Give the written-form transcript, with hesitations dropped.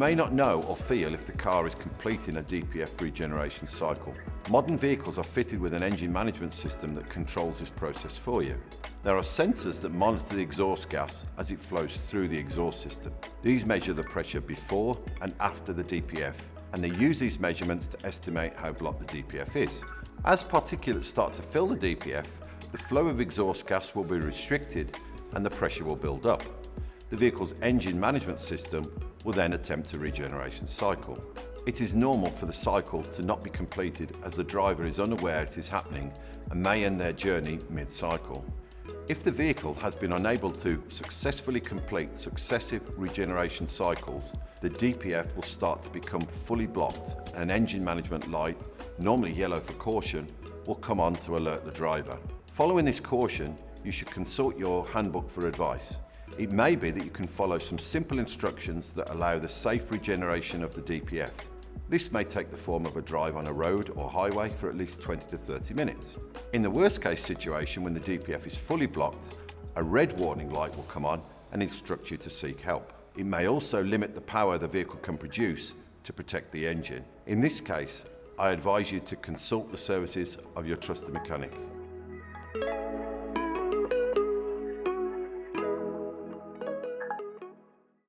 may not know or feel if the car is completing a DPF regeneration cycle. Modern vehicles are fitted with an engine management system that controls this process for you. There are sensors that monitor the exhaust gas as it flows through the exhaust system. These measure the pressure before and after the DPF, and they use these measurements to estimate how blocked the DPF is. As particulates start to fill the DPF, the flow of exhaust gas will be restricted and the pressure will build up. The vehicle's engine management system will then attempt a regeneration cycle. It is normal for the cycle to not be completed as the driver is unaware it is happening and may end their journey mid-cycle. If the vehicle has been unable to successfully complete successive regeneration cycles, the DPF will start to become fully blocked and an engine management light, normally yellow for caution, will come on to alert the driver. Following this caution, you should consult your handbook for advice. It may be that you can follow some simple instructions that allow the safe regeneration of the DPF. This may take the form of a drive on a road or highway for at least 20 to 30 minutes. In the worst case situation, when the DPF is fully blocked, a red warning light will come on and instruct you to seek help. It may also limit the power the vehicle can produce to protect the engine. In this case, I advise you to consult the services of your trusted mechanic.